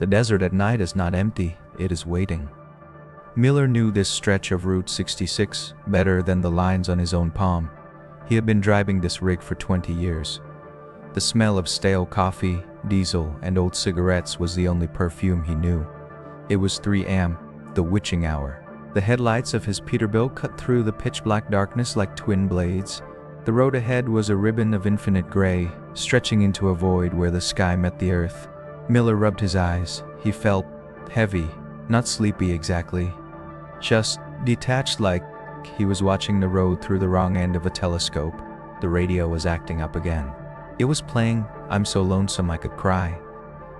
The desert at night is not empty, it is waiting. Miller knew this stretch of Route 66 better than the lines on his own palm. He had been driving this rig for 20 years. The smell of stale coffee, diesel, and old cigarettes was the only perfume he knew. It was 3 a.m., the witching hour. The headlights of his Peterbilt cut through the pitch-black darkness like twin blades. The road ahead was a ribbon of infinite gray, stretching into a void where the sky met the earth. Miller rubbed his eyes. He felt heavy, not sleepy exactly, just detached, like he was watching the road through the wrong end of a telescope. The radio was acting up again. It was playing "I'm So Lonesome I Could Cry,"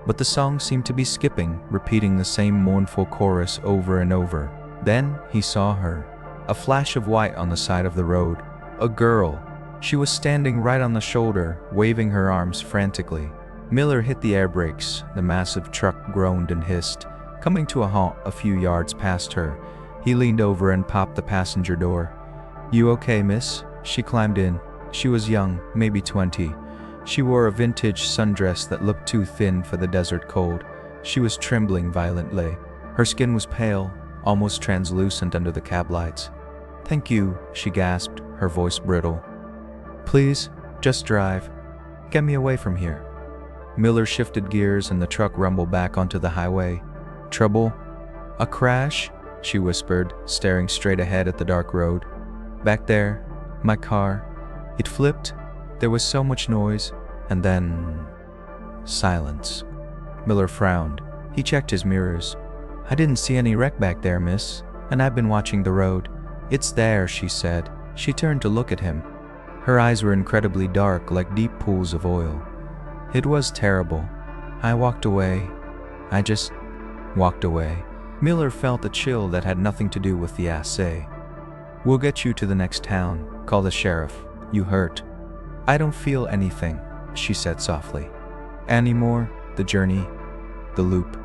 but the song seemed to be skipping, repeating the same mournful chorus over and over. Then he saw her, a flash of white on the side of the road. A girl. She was standing right on the shoulder, waving her arms frantically. Miller hit the air brakes. The massive truck groaned and hissed, coming to a halt a few yards past her. He leaned over and popped the passenger door. "You okay, miss?" She climbed in. She was young, maybe 20. She wore a vintage sundress that looked too thin for the desert cold. She was trembling violently. Her skin was pale, almost translucent under the cab lights. "Thank you," she gasped, her voice brittle. "Please, just drive. Get me away from here." Miller shifted gears and the truck rumbled back onto the highway. "Trouble? A crash?" she whispered, staring straight ahead at the dark road. "Back there, my car. It flipped. There was so much noise, and then silence." Miller frowned. He checked his mirrors. "I didn't see any wreck back there, miss, and I've been watching the road." "It's there," she said. She turned to look at him. Her eyes were incredibly dark, like deep pools of oil. "It was terrible. I walked away. I just walked away." Miller felt a chill that had nothing to do with the assay. "We'll get you to the next town. Call the sheriff. You hurt." "I don't feel anything," she said softly. "Anymore, the journey, the loop."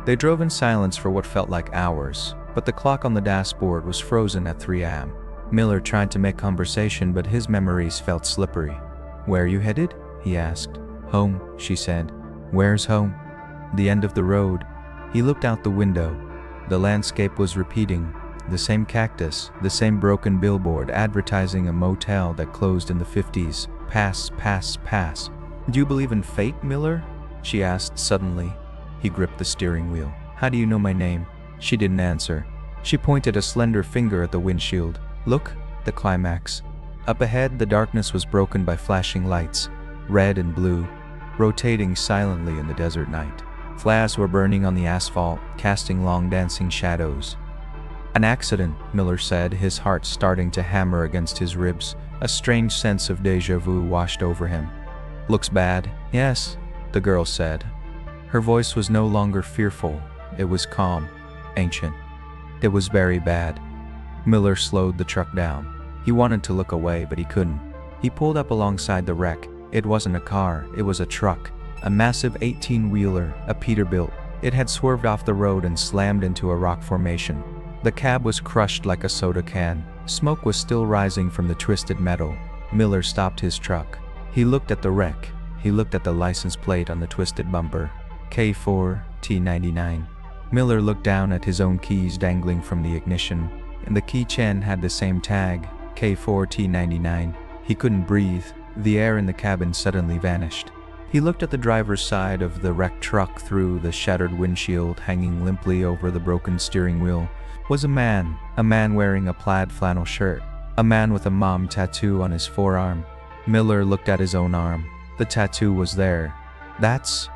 They drove in silence for what felt like hours, but the clock on the dashboard was frozen at 3 a.m. Miller tried to make conversation, but his memories felt slippery. "Where are you headed?" he asked. "Home," she said. "Where's home?" "The end of the road." He looked out the window. The landscape was repeating. The same cactus, the same broken billboard advertising a motel that closed in the 50s. Pass, pass, pass. "Do you believe in fate, Miller?" she asked suddenly. He gripped the steering wheel. "How do you know my name?" She didn't answer. She pointed a slender finger at the windshield. "Look, the climax." Up ahead, the darkness was broken by flashing lights, red and blue, rotating silently in the desert night. Flares were burning on the asphalt, casting long dancing shadows. "An accident," Miller said, his heart starting to hammer against his ribs. A strange sense of déjà vu washed over him. "Looks bad." "Yes," the girl said. Her voice was no longer fearful. It was calm, ancient. "It was very bad." Miller slowed the truck down. He wanted to look away, but he couldn't. He pulled up alongside the wreck. It wasn't a car, it was a truck. A massive 18-wheeler, a Peterbilt. It had swerved off the road and slammed into a rock formation. The cab was crushed like a soda can. Smoke was still rising from the twisted metal. Miller stopped his truck. He looked at the wreck. He looked at the license plate on the twisted bumper. K4T99. Miller looked down at his own keys dangling from the ignition, and the keychain had the same tag, K4T99. He couldn't breathe. The air in the cabin suddenly vanished. He looked at the driver's side of the wrecked truck through the shattered windshield. Hanging limply over the broken steering wheel was a man wearing a plaid flannel shirt, a man with a mom tattoo on his forearm. Miller looked at his own arm. The tattoo was there. "That's..."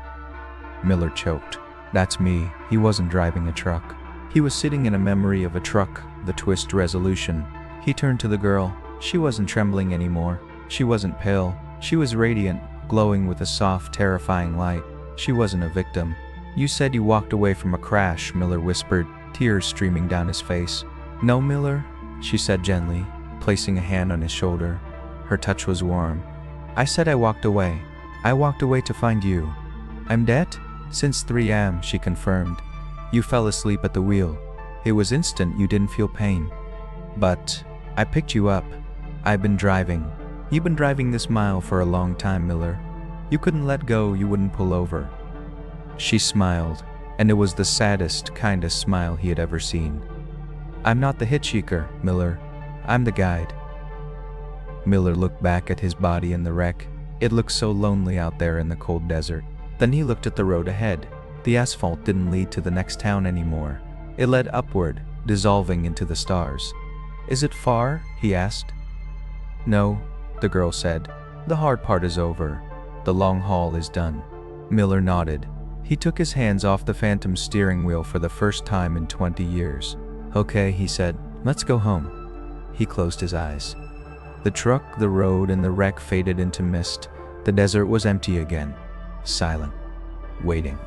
Miller choked. "That's me." He wasn't driving a truck. He was sitting in a memory of a truck, the twist resolution. He turned to the girl. She wasn't trembling anymore. She wasn't pale. She was radiant, glowing with a soft, terrifying light. She wasn't a victim. "You said you walked away from a crash," Miller whispered, tears streaming down his face. "No, Miller," she said gently, placing a hand on his shoulder. Her touch was warm. "I said I walked away. I walked away to find you." "I'm dead?" "Since 3 a.m., she confirmed. "You fell asleep at the wheel. It was instant, you didn't feel pain. But I picked you up. I've been driving. You've been driving this mile for a long time, Miller. You couldn't let go, you wouldn't pull over." She smiled. and it was the saddest, kindest smile he had ever seen. "I'm not the hitchhiker, Miller. I'm the guide." Miller looked back at his body in the wreck. It looked so lonely out there in the cold desert. Then he looked at the road ahead. The asphalt didn't lead to the next town anymore. It led upward, dissolving into the stars. "Is it far?" he asked. "No," the girl said. "The hard part is over. The long haul is done." Miller nodded. He took his hands off the Phantom's steering wheel for the first time in 20 years. "Okay," he said. "Let's go home." He closed his eyes. The truck, the road, and the wreck faded into mist. The desert was empty again, silent, waiting.